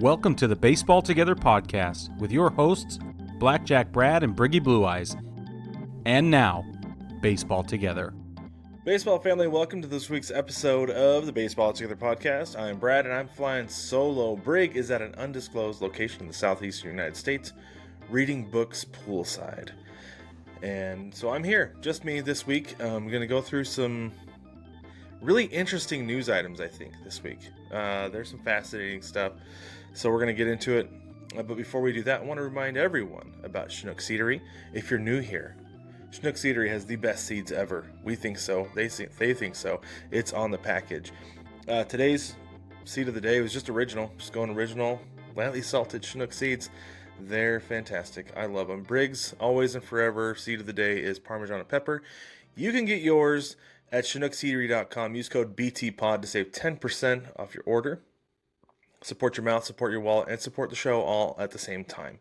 Welcome to the Baseball Together podcast with your hosts, Blackjack Brad and Briggy Blue Eyes. And now, Baseball Together. Baseball family, welcome to this week's episode of the Baseball Together podcast. I'm Brad and I'm flying solo. Brig is at an undisclosed location in the southeastern United States, reading books poolside. And so I'm here, just me this week. I'm going to go through some really interesting news items, I think, this week. There's some fascinating stuff, so we're going to get into it. But before we do that, I want to remind everyone about Chinook Seedery. If you're new here, Chinook Seedery has the best seeds ever. We think so. They think so. It's on the package. Today's seed of the day was just original. Just going original, lightly salted Chinook seeds. They're fantastic. I love them. Briggs, always and forever, seed of the day is Parmesan and pepper. You can get yours at chinookseedery.com. Use code BTPOD to save 10% off your order. Support your mouth, support your wallet, and support the show all at the same time.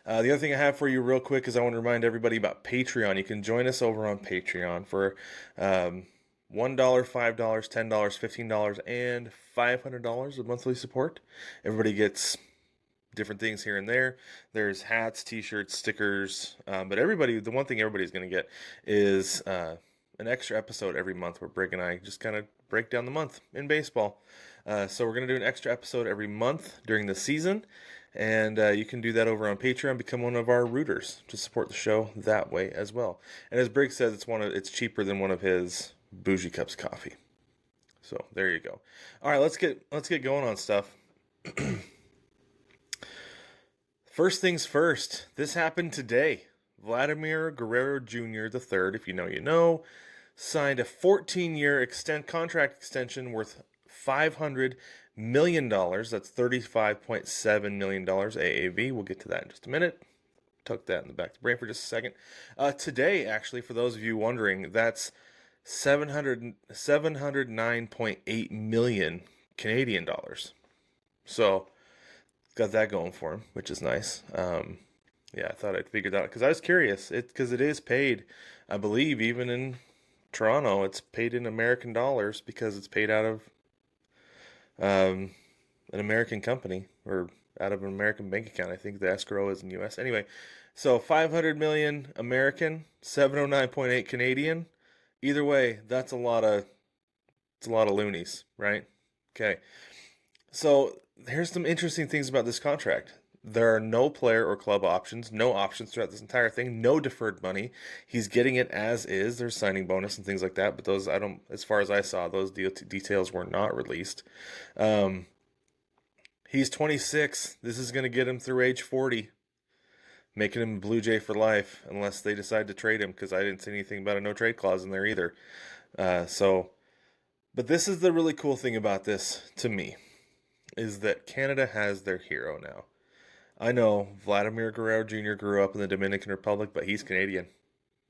The other thing I have for you real quick is I want to remind everybody about Patreon. You can join us over on Patreon for $1, $5, $10, $15, and $500 of monthly support. Everybody gets different things here and there. There's hats, t-shirts, stickers, but the one thing everybody's going to get is an extra episode every month where Brig and I just kind of break down the month in baseball. So we're going to do an extra episode every month during the season. And you can do that over on Patreon. Become one of our rooters to support the show that way as well. And as Briggs says, it's cheaper than one of his Bougie Cups coffee. So there you go. All right, let's get going on stuff. First things first. This happened today. Vladimir Guerrero Jr. III, if you know, you know, signed a 14-year contract extension worth $500 million. That's $35.7 million AAV. We'll get to that in just a minute. Tuck that in the back of the brain for just a second. Today, actually, for those of you wondering, that's 709.8 million Canadian dollars. So, got that going for him, which is nice. Yeah, I thought I'd figured that out because I was curious. Because it is paid, I believe, even in Toronto, it's paid in American dollars because it's paid out of an American company or out of an American bank account. I think the escrow is in U.S. Anyway, so 500 million American, 709.8 Canadian. Either way, it's a lot of loonies, right? Okay. So here's some interesting things about this contract. There are no player or club options, no options throughout this entire thing, no deferred money. He's getting it as is. There's signing bonus and things like that, but those as far as I saw, those details were not released. He's 26. This is going to get him through age 40, making him a Blue Jay for life, unless they decide to trade him, because I didn't see anything about a no trade clause in there either. But this is the really cool thing about this to me, is that Canada has their hero now. I know Vladimir Guerrero Jr. grew up in the Dominican Republic, but he's Canadian.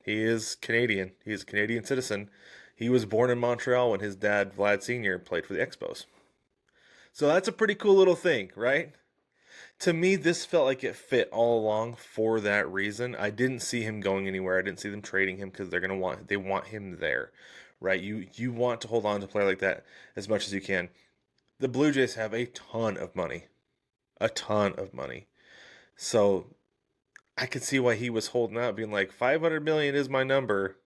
He is Canadian. He's a Canadian citizen. He was born in Montreal when his dad, Vlad Sr., played for the Expos. So that's a pretty cool little thing, right? To me, this felt like it fit all along for that reason. I didn't see him going anywhere. I didn't see them trading him because they want him there, right? You want to hold on to a player like that as much as you can. The Blue Jays have a ton of money. A ton of money. So I could see why he was holding out, being like, 500 million is my number.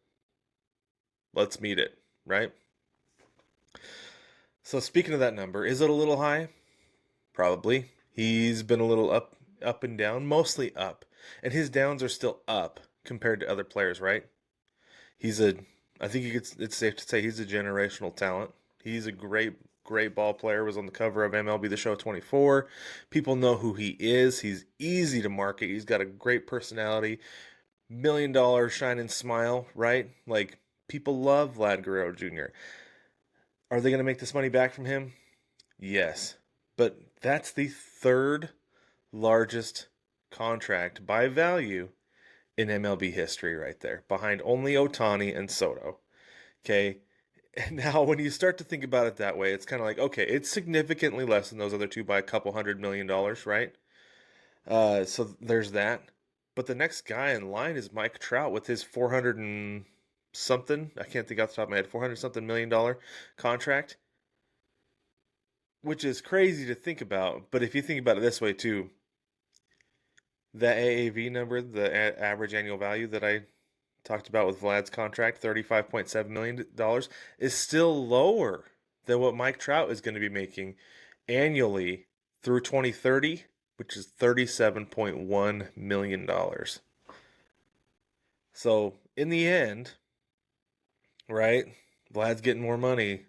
Let's meet it, right? So speaking of that number, is it a little high? Probably. He's been a little up and down, mostly up. And his downs are still up compared to other players, right? I think it's safe to say he's a generational talent. He's a great ball player, was on the cover of MLB The Show 24. People know who he is. He's easy to market. He's got a great personality. $1 million shining smile, right? Like, people love Vlad Guerrero Jr. Are they going to make this money back from him? Yes. But that's the third largest contract by value in MLB history right there, behind only Ohtani and Soto. Okay? And now, when you start to think about it that way, it's kind of like, okay, it's significantly less than those other two by a couple $100 million, right? So there's that. But the next guy in line is Mike Trout with his 400 and something, I can't think off the top of my head, $400 something million contract. which is crazy to think about. But if you think about it this way too, that AAV number, the average annual value that I talked about with Vlad's contract, $35.7 million, is still lower than what Mike Trout is going to be making annually through 2030, which is $37.1 million. So in the end, right, Vlad's getting more money,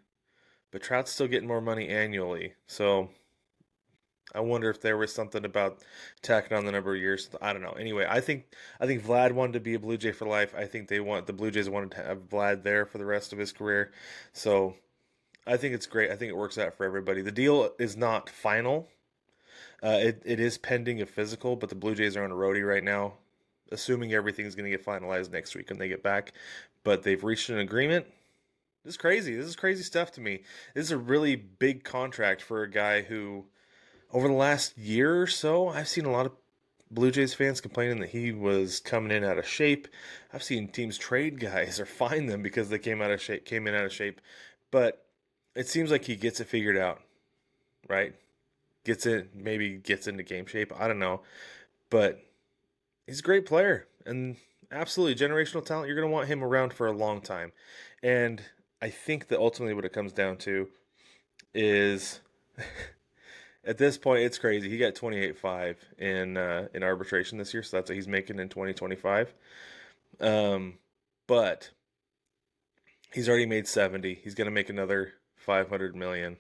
but Trout's still getting more money annually. So I wonder if there was something about tacking on the number of years. I don't know. Anyway, I think Vlad wanted to be a Blue Jay for life. I think the Blue Jays wanted to have Vlad there for the rest of his career. So I think it's great. I think it works out for everybody. The deal is not final. It is pending a physical, but the Blue Jays are on a roadie right now, assuming everything's going to get finalized next week when they get back. But they've reached an agreement. This is crazy. This is crazy stuff to me. This is a really big contract for a guy who, over the last year or so, I've seen a lot of Blue Jays fans complaining that he was coming in out of shape. I've seen teams trade guys or fine them because they came in out of shape. But it seems like he gets it figured out, right? Maybe gets into game shape. I don't know. But he's a great player and absolutely generational talent. You're going to want him around for a long time. And I think that ultimately what it comes down to is at this point, it's crazy. He got 28.5 in arbitration this year, so that's what he's making in 2025. But he's already made 70. He's going to make another 500 million.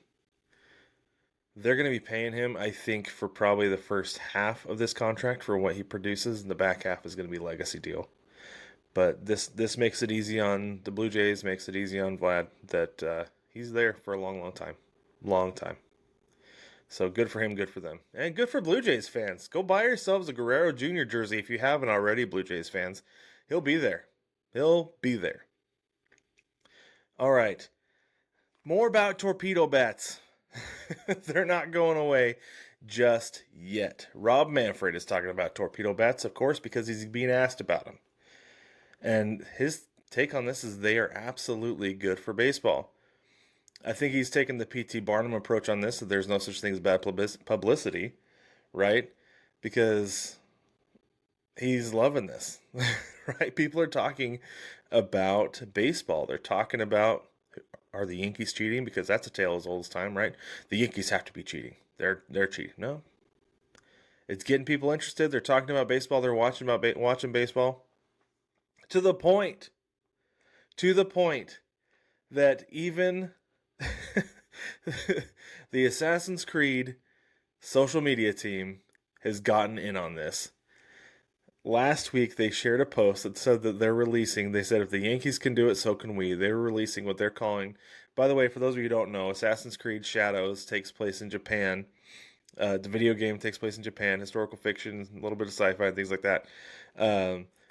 They're going to be paying him, I think, for probably the first half of this contract for what he produces, and the back half is going to be legacy deal. But this makes it easy on the Blue Jays, makes it easy on Vlad that he's there for a long, long time. Long time. So good for him, good for them. And good for Blue Jays fans. Go buy yourselves a Guerrero Jr. jersey if you haven't already, Blue Jays fans. He'll be there. He'll be there. All right. More about torpedo bats. They're not going away just yet. Rob Manfred is talking about torpedo bats, of course, because he's being asked about them. And his take on this is they are absolutely good for baseball. I think he's taken the P.T. Barnum approach on this, that there's no such thing as bad publicity, right? Because he's loving this, right? People are talking about baseball. They're talking about, are the Yankees cheating? Because that's a tale as old as time, right? The Yankees have to be cheating. They're cheating. No. It's getting people interested. They're talking about baseball. They're watching baseball. To the point that even the Assassin's Creed social media team has gotten in on this. Last week, they shared a post that said that they said if the Yankees can do it, so can we. They're releasing what they're calling, by the way, for those of you who don't know, Assassin's Creed Shadows takes place in Japan. The video game takes place in Japan, historical fiction, a little bit of sci-fi, and things like that.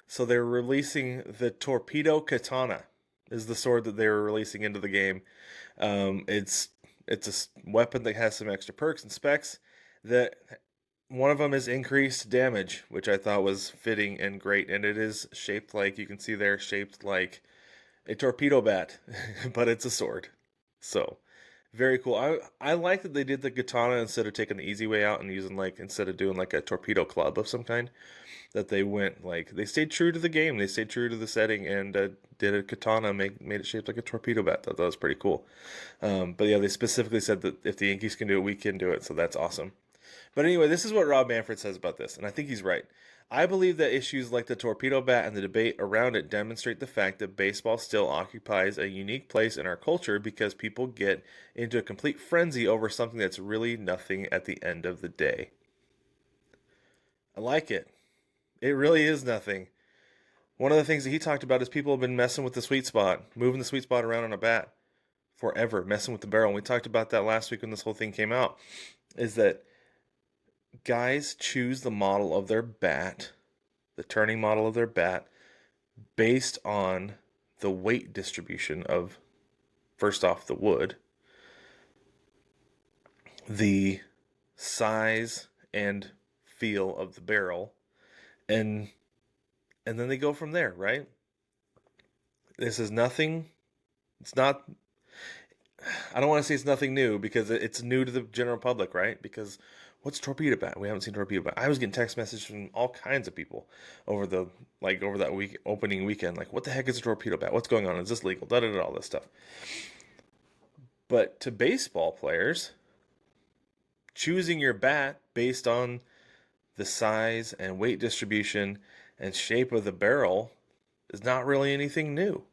So they're releasing the Torpedo Katana, is the sword that they were releasing into the game. It's a weapon that has some extra perks and specs. That one of them is increased damage, which I thought was fitting and great. And it is shaped like, you can see there, shaped like a torpedo bat, but it's a sword. So very cool. I like that they did the katana instead of taking the easy way out and using instead of doing like a torpedo club of some kind, that they went they stayed true to the game. They stayed true to the setting and did a katana, made it shaped like a torpedo bat. That was pretty cool. But yeah, they specifically said that if the Yankees can do it, we can do it. So that's awesome. But anyway, this is what Rob Manfred says about this, and I think he's right. I believe that issues like the torpedo bat and the debate around it demonstrate the fact that baseball still occupies a unique place in our culture because people get into a complete frenzy over something that's really nothing at the end of the day. I like it. It really is nothing. One of the things that he talked about is people have been messing with the sweet spot, moving the sweet spot around on a bat forever, messing with the barrel. And we talked about that last week when this whole thing came out, is that guys choose the model of their bat, the turning model of their bat, based on the weight distribution of, first off, the wood, the size and feel of the barrel, and then they go from there, right? This is nothing. It's not. I don't want to say it's nothing new because it's new to the general public, right? Because what's torpedo bat? We haven't seen torpedo bat. I was getting text messages from all kinds of people over the over that week opening weekend. Like, what the heck is a torpedo bat? What's going on? Is this legal? Da da da, all this stuff. But to baseball players, choosing your bat based on the size and weight distribution and shape of the barrel is not really anything new,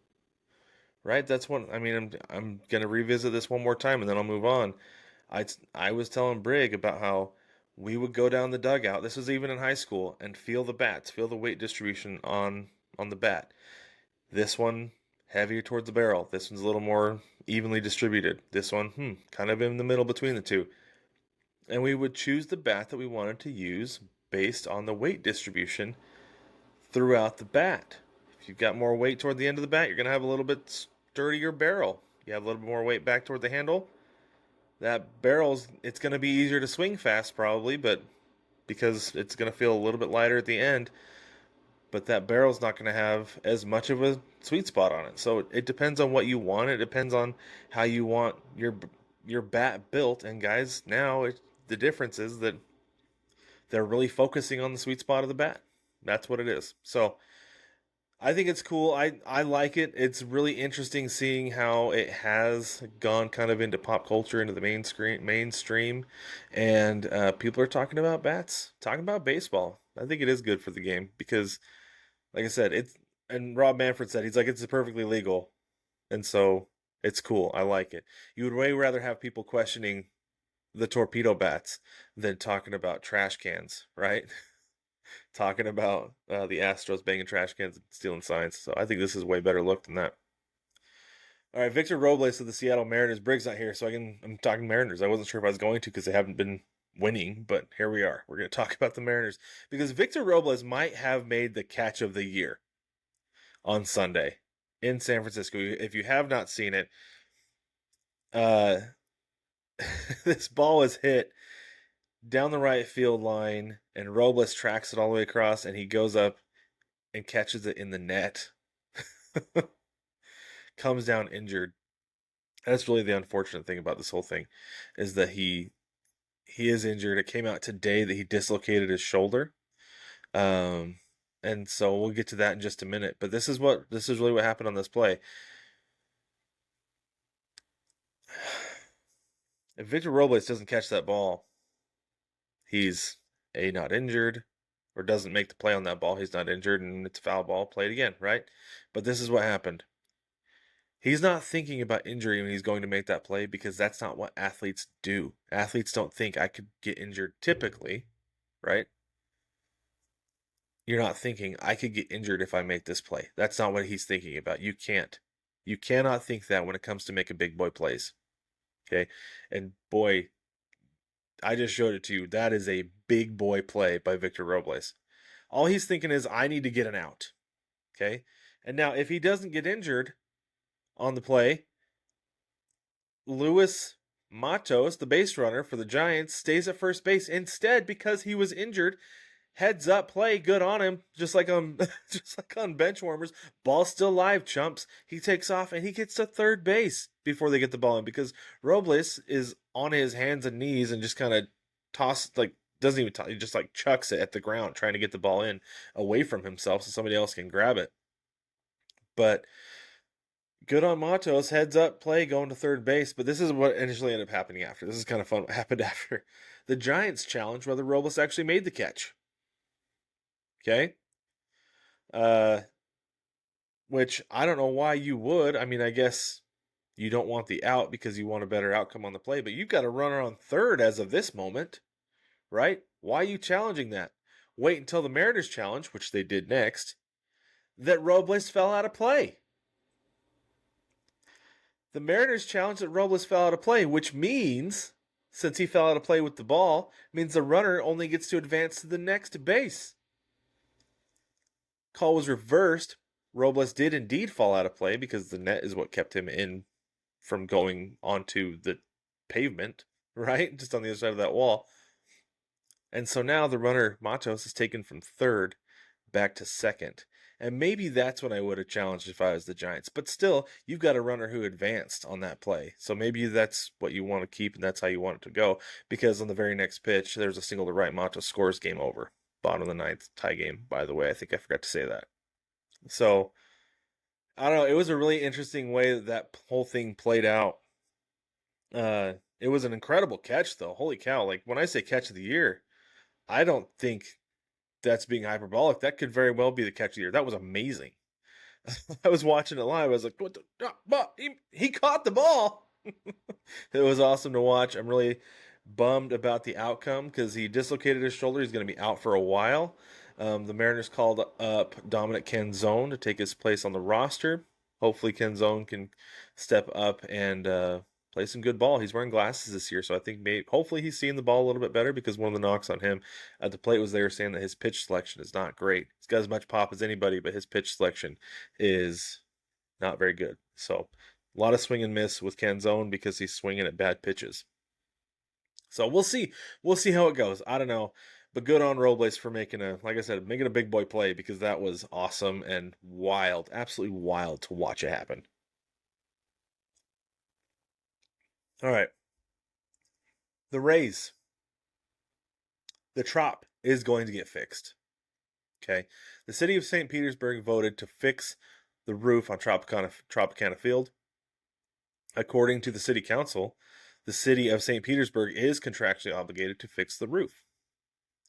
right? That's what I mean. I'm gonna revisit this one more time and then I'll move on. I was telling Brig about how we would go down the dugout. This was even in high school and feel the bats, feel the weight distribution on the bat. This one heavier towards the barrel. This one's a little more evenly distributed. This one, kind of in the middle between the two. And we would choose the bat that we wanted to use based on the weight distribution throughout the bat. If you've got more weight toward the end of the bat, you're going to have a little bit sturdier barrel. You have a little bit more weight back toward the handle. That barrel's, it's going to be easier to swing fast probably, but because it's going to feel a little bit lighter at the end, but that barrel's not going to have as much of a sweet spot on it. So it depends on what you want. It depends on how you want your bat built. And guys, now the difference is that they're really focusing on the sweet spot of the bat. That's what it is. So I think it's cool. I like it. It's really interesting seeing how it has gone kind of into pop culture, into the mainstream, and people are talking about bats, talking about baseball. I think it is good for the game because, like I said, and Rob Manfred said, he's like, it's perfectly legal, and so it's cool. I like it. You would way rather have people questioning the torpedo bats than talking about trash cans, right? Talking about the Astros banging trash cans and stealing signs. So I think this is way better look than that. All right, Victor Robles of the Seattle Mariners. Briggs not here, so I'm talking Mariners. I wasn't sure if I was going to because they haven't been winning, but here we are. We're going to talk about the Mariners because Victor Robles might have made the catch of the year on Sunday in San Francisco. If you have not seen it, this ball was hit down the right field line, and Robles tracks it all the way across, and he goes up and catches it in the net. Comes down injured. That's really the unfortunate thing about this whole thing, is that he is injured. It came out today that he dislocated his shoulder, and so we'll get to that in just a minute. But this is really what happened on this play. If Victor Robles doesn't catch that ball, he's not injured, or doesn't make the play on that ball. He's not injured, and it's a foul ball. Played again, right? But this is what happened. He's not thinking about injury when he's going to make that play because that's not what athletes do. Athletes don't think I could get injured typically, right? You're not thinking I could get injured if I make this play. That's not what he's thinking about. You can't. You cannot think that when it comes to making big boy plays. Okay? And boy, I just showed it to you. That is a big boy play by Victor Robles. All he's thinking is I need to get an out. Okay? And now if he doesn't get injured on the play, Luis Matos, the base runner for the Giants, stays at first base instead because he was injured. Heads up play, good on him, just like on bench warmers. Ball still live, chumps. He takes off and he gets to third base before they get the ball in because Robles is on his hands and knees and just kind of doesn't even toss, he just chucks it at the ground trying to get the ball in away from himself so somebody else can grab it. But good on Matos, heads up play going to third base, but this is what initially ended up happening after. This is kind of fun what happened after. The Giants challenged whether Robles actually made the catch. Okay? Which I don't know why you would. I mean, I guess you don't want the out because you want a better outcome on the play, but you've got a runner on third as of this moment, right? Why are you challenging that? Wait until the Mariners challenge, which they did next, that Robles fell out of play. The Mariners challenged that Robles fell out of play, which means, since he fell out of play with the ball, means the runner only gets to advance to the next base. Call was reversed. Robles did indeed fall out of play because the net is what kept him in from going onto the pavement, right? Just on the other side of that wall. And so now the runner, Matos, is taken from third back to second. And maybe that's what I would have challenged if I was the Giants. But still, you've got a runner who advanced on that play. So maybe that's what you want to keep and that's how you want it to go. Because on the very next pitch, there's a single to right. Mata scores, game over. Bottom of the ninth, tie game, by the way. I think I forgot to say that. So, I don't know. It was a really interesting way that whole thing played out. It was an incredible catch, though. Holy cow. Like, when I say catch of the year, I don't think that's being hyperbolic. That could very well be the catch of the year. That was amazing. I was watching it live. I was like, "What the? He caught the ball." It was awesome to watch. I'm really bummed about the outcome because he dislocated his shoulder. He's going to be out for a while. The Mariners called up Dominic Canzone to take his place on the roster. Hopefully, Canzone can step up and play some good ball. He's wearing glasses this year, so I think hopefully he's seeing the ball a little bit better because one of the knocks on him at the plate was they were saying that his pitch selection is not great. He's got as much pop as anybody, but his pitch selection is not very good. So a lot of swing and miss with Canzone because he's swinging at bad pitches. So we'll see. We'll see how it goes. I don't know. But good on Robles for making like I said, making a big boy play because that was awesome and wild, absolutely wild to watch it happen. All right. The Rays. The Trop is going to get fixed. Okay. The city of St. Petersburg voted to fix the roof on Tropicana Field. According to the city council, the city of St. Petersburg is contractually obligated to fix the roof.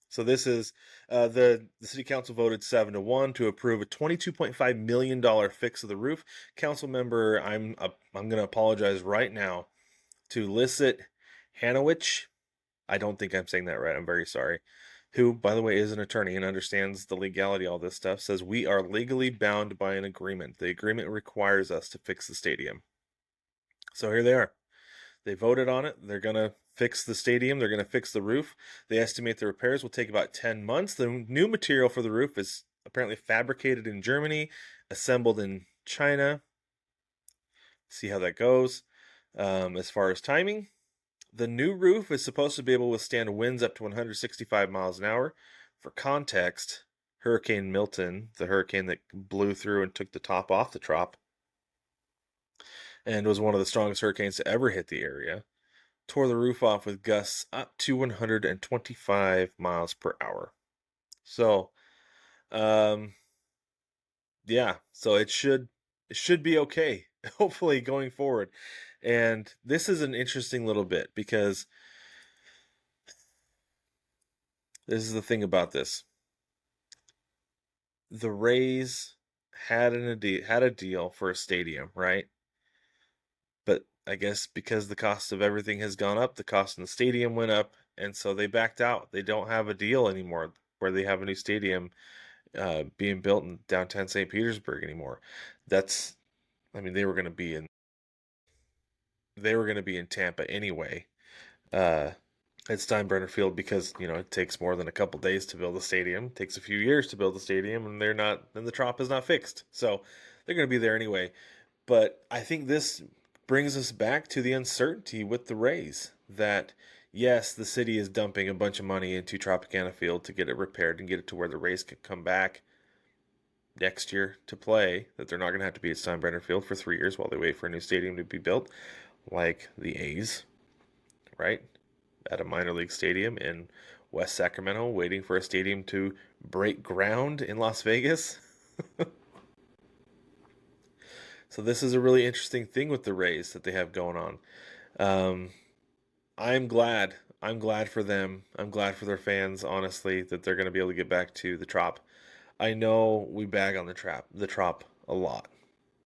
So this is the city council voted 7-1 to approve a $22.5 million fix of the roof. Council member, I'm going to apologize right now to Lisset Hanowich. I don't think I'm saying that right. I'm very sorry. Who, by the way, is an attorney and understands the legality of all this stuff, says we are legally bound by an agreement. The agreement requires us to fix the stadium. So here they are. They voted on it. They're going to fix the stadium. They're going to fix the roof. They estimate the repairs will take about 10 months. The new material for the roof is apparently fabricated in Germany, assembled in China. See how that goes. As far as timing, the new roof is supposed to be able to withstand winds up to 165 miles an hour. For context, Hurricane Milton, the hurricane that blew through and took the top off the Trop, and was one of the strongest hurricanes to ever hit the area, tore the roof off with gusts up to 125 miles per hour. So, yeah, so it should be okay, hopefully going forward. And this is an interesting little bit because this is the thing about this. The Rays had a deal for a stadium, right? But I guess because the cost of everything has gone up, the cost in the stadium went up, and so they backed out. They don't have a deal anymore where they have a new stadium being built in downtown St. Petersburg anymore. They were going to be in Tampa anyway. At Steinbrenner Field because it takes more than a couple days to build a stadium. It takes a few years to build a stadium, and the Trop is not fixed, so they're going to be there anyway. But I think this brings us back to the uncertainty with the Rays that, yes, the city is dumping a bunch of money into Tropicana Field to get it repaired and get it to where the Rays can come back next year to play, that they're not going to have to be at Steinbrenner Field for 3 years while they wait for a new stadium to be built, like the A's, right? At a minor league stadium in West Sacramento, waiting for a stadium to break ground in Las Vegas. So this is a really interesting thing with the Rays that they have going on. I'm glad. I'm glad for them. I'm glad for their fans, honestly, that they're going to be able to get back to the Trop. I know we bag on the Trop a lot.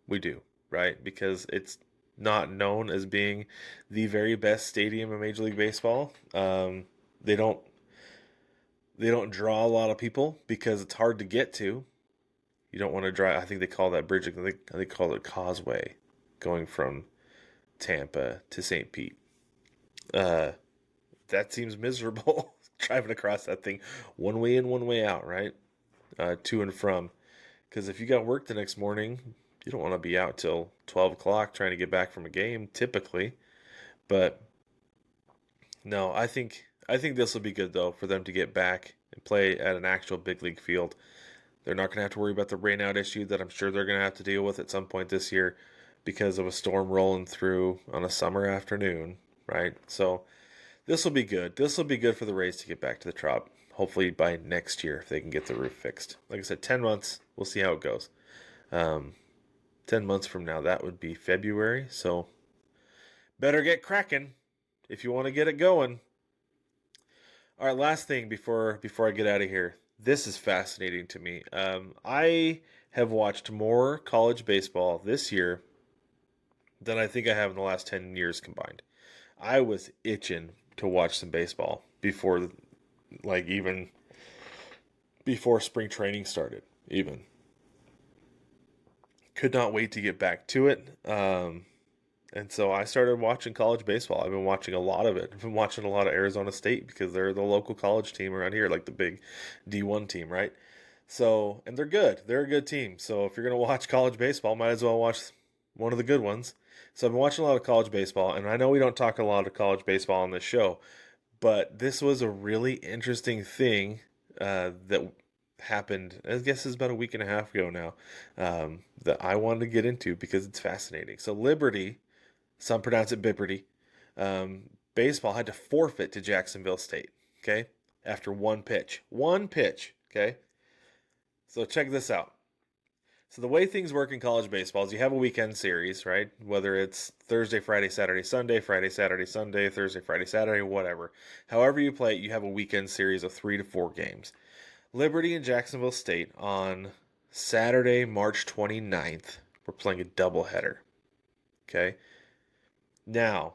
We do, right? Because it's not known as being the very best stadium in Major League Baseball. They don't draw a lot of people because it's hard to get to. You don't want to drive. I think they call that bridge. They call it a causeway, going from Tampa to St. Pete. That seems miserable driving across that thing, one way in, one way out, right? To and from. Because if you got work the next morning, you don't want to be out till 12 o'clock trying to get back from a game, typically. But no, I think this will be good though for them to get back and play at an actual big league field. They're not going to have to worry about the rainout issue that I'm sure they're going to have to deal with at some point this year because of a storm rolling through on a summer afternoon, right? So this will be good. This will be good for the Rays to get back to the Trop. Hopefully by next year if they can get the roof fixed. Like I said, 10 months. We'll see how it goes. 10 months from now, that would be February. So better get cracking if you want to get it going. All right, last thing before I get out of here. This is fascinating to me. I have watched more college baseball this year than I think I have in the last 10 years combined. I was itching to watch some baseball before, like, even before spring training started, even. Could not wait to get back to it. And so I started watching college baseball. I've been watching a lot of it. I've been watching a lot of Arizona State because they're the local college team around here, like the big D1 team, right? So, and they're good. They're a good team. So if you're going to watch college baseball, might as well watch one of the good ones. So I've been watching a lot of college baseball, and I know we don't talk a lot of college baseball on this show, but this was a really interesting thing that happened, I guess it's about a week and a half ago now, that I wanted to get into because it's fascinating. So Liberty, some pronounce it Bipperty, baseball had to forfeit to Jacksonville State, okay, after one pitch. One pitch, okay? So check this out. So the way things work in college baseball is you have a weekend series, right? Whether it's Thursday, Friday, Saturday, Sunday, Friday, Saturday, Sunday, Thursday, Friday, Saturday, whatever. However you play it, you have a weekend series of 3 to 4 games. Liberty and Jacksonville State on Saturday, March 29th, were playing a doubleheader. Okay? Now,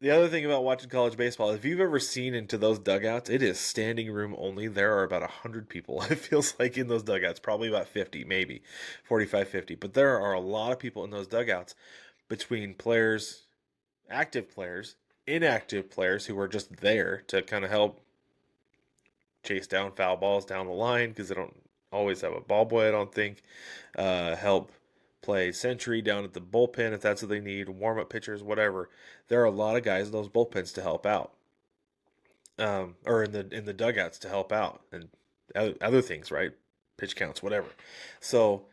the other thing about watching college baseball, if you've ever seen into those dugouts, it is standing room only. There are about 100 people, it feels like, in those dugouts. Probably about 50, maybe 45, 50. But there are a lot of people in those dugouts between players, active players, inactive players who are just there to kind of help chase down foul balls down the line because they don't always have a ball boy, I don't think. Help play sentry down at the bullpen if that's what they need, warm-up pitchers, whatever. There are a lot of guys in those bullpens to help out, or in the dugouts to help out, and other things, right? Pitch counts, whatever. So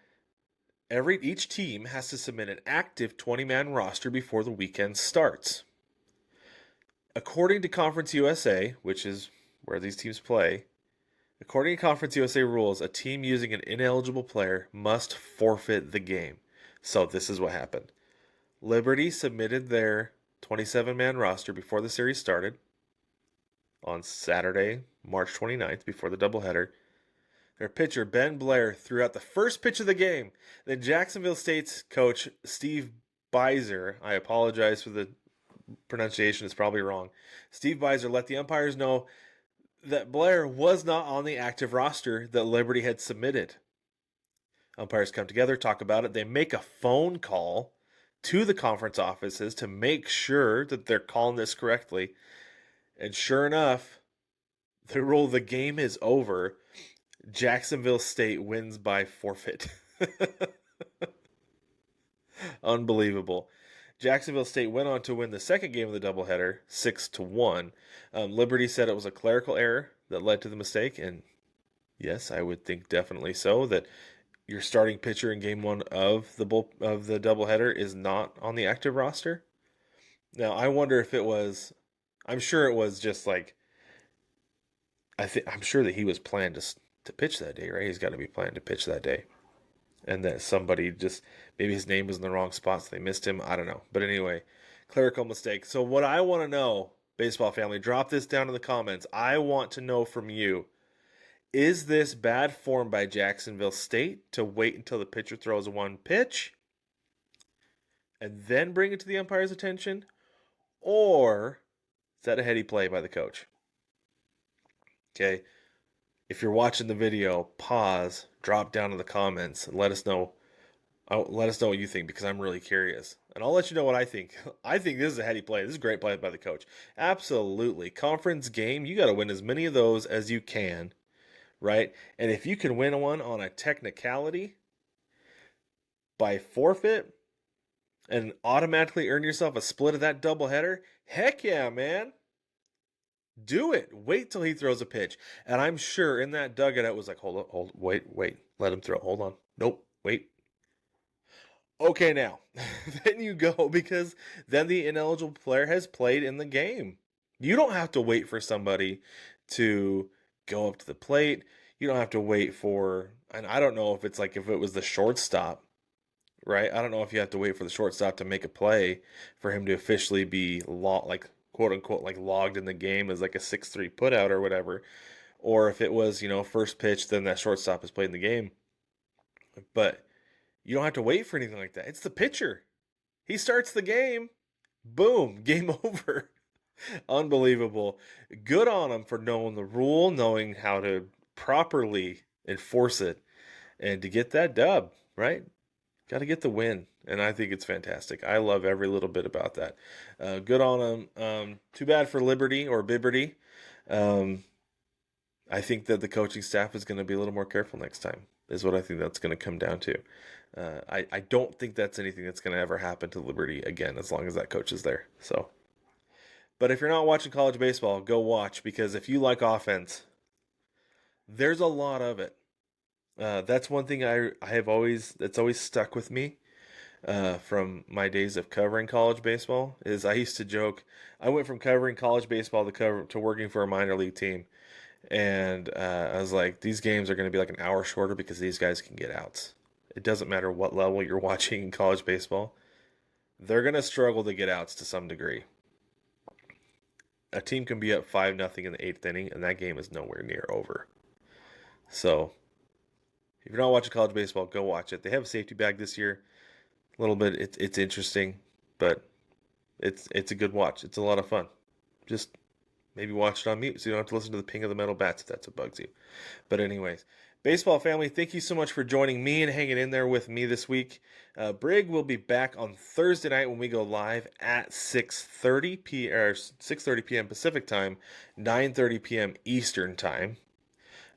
each team has to submit an active 20-man roster before the weekend starts. According to Conference USA, which is where these teams play, according to Conference USA rules, a team using an ineligible player must forfeit the game. So this is what happened. Liberty submitted their 27-man roster before the series started on Saturday, March 29th, before the doubleheader. Their pitcher, Ben Blair, threw out the first pitch of the game. Then Jacksonville State's coach, Steve Beiser, I apologize for the pronunciation, it's probably wrong. Steve Beiser let the umpires know that Blair was not on the active roster that Liberty had submitted. Umpires come together, talk about it. They make a phone call to the conference offices to make sure that they're calling this correctly. And sure enough, they rule the game is over. Jacksonville State wins by forfeit. Unbelievable. Jacksonville State went on to win the second game of the doubleheader, 6-1. Liberty said it was a clerical error that led to the mistake, and yes, I would think definitely so. That your starting pitcher in game one of the doubleheader is not on the active roster. Now, I wonder if it was. I'm sure it was just like. I'm sure that he was planned to pitch that day, right? He's got to be planned to pitch that day. And that somebody just, maybe his name was in the wrong spot, so they missed him. I don't know. But anyway, clerical mistake. So what I want to know, baseball family, drop this down in the comments. I want to know from you, is this bad form by Jacksonville State to wait until the pitcher throws one pitch and then bring it to the umpire's attention? Or is that a heady play by the coach? Okay. If you're watching the video, pause, drop down in the comments, and let us know. Let us know what you think because I'm really curious. And I'll let you know what I think. I think this is a heady play. This is a great play by the coach. Absolutely. Conference game, you got to win as many of those as you can, right? And if you can win one on a technicality by forfeit and automatically earn yourself a split of that doubleheader, heck yeah, man. Do it. Wait till he throws a pitch. And I'm sure in that dugout it was like, wait, let him throw. Hold on. Nope, wait. Okay, now. Then you go, because then the ineligible player has played in the game. You don't have to wait for somebody to go up to the plate. You don't have to wait for, and I don't know if it's like if it was the shortstop, right? I don't know if you have to wait for the shortstop to make a play for him to officially be like quote unquote like logged in the game as like a 6-3 putout or whatever, or if it was, first pitch, then that shortstop has played in the game. But you don't have to wait for anything like that. It's the pitcher. He starts the game. Boom, game over. Unbelievable. Good on him for knowing the rule, knowing how to properly enforce it, and to get that dub, right? Got to get the win, and I think it's fantastic. I love every little bit about that. Good on him. Too bad for Liberty or Bibberty. I think that the coaching staff is going to be a little more careful next time, is what I think that's going to come down to. I don't think that's anything that's going to ever happen to Liberty again, as long as that coach is there. So, but if you're not watching college baseball, go watch, because if you like offense, there's a lot of it. That's one thing that's always stuck with me from my days of covering college baseball. Is I used to joke, I went from covering college baseball to working for a minor league team, and I was like, these games are going to be like an hour shorter because these guys can get outs. It doesn't matter what level you're watching in college baseball, they're going to struggle to get outs to some degree. A team can be up 5-0 in the 8th inning, and that game is nowhere near over. So, if you're not watching college baseball, go watch it. They have a safety bag this year. A little bit, it's interesting, but it's a good watch. It's a lot of fun. Just maybe watch it on mute so you don't have to listen to the ping of the metal bats if that's what bugs you. But anyways, baseball family, thank you so much for joining me and hanging in there with me this week. Brig will be back on Thursday night when we go live at 6:30 p.m. Pacific time, 9:30 p.m. Eastern time.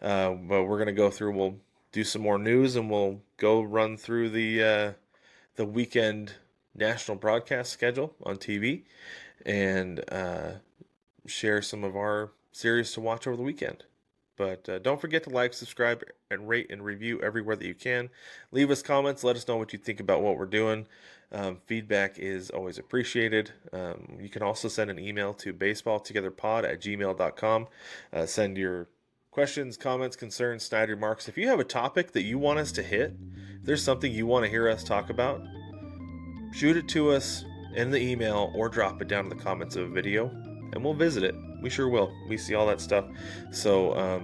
But we're going to go through, we'll do some more news, and we'll go run through the weekend national broadcast schedule on TV, and share some of our series to watch over the weekend. But don't forget to like, subscribe, and rate and review everywhere that you can. Leave us comments. Let us know what you think about what we're doing. Feedback is always appreciated. You can also send an email to baseballtogetherpod@gmail.com. Send your questions, comments, concerns, snide remarks. If you have a topic that you want us to hit, if there's something you want to hear us talk about, shoot it to us in the email or drop it down in the comments of a video, and we'll visit it. We sure will. We see all that stuff. So,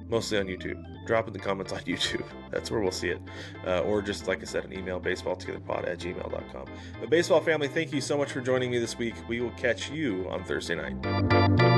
mostly on YouTube. Drop in the comments on YouTube. That's where we'll see it. Or just, like I said, an email, baseballtogetherpod@gmail.com. But baseball family, thank you so much for joining me this week. We will catch you on Thursday night.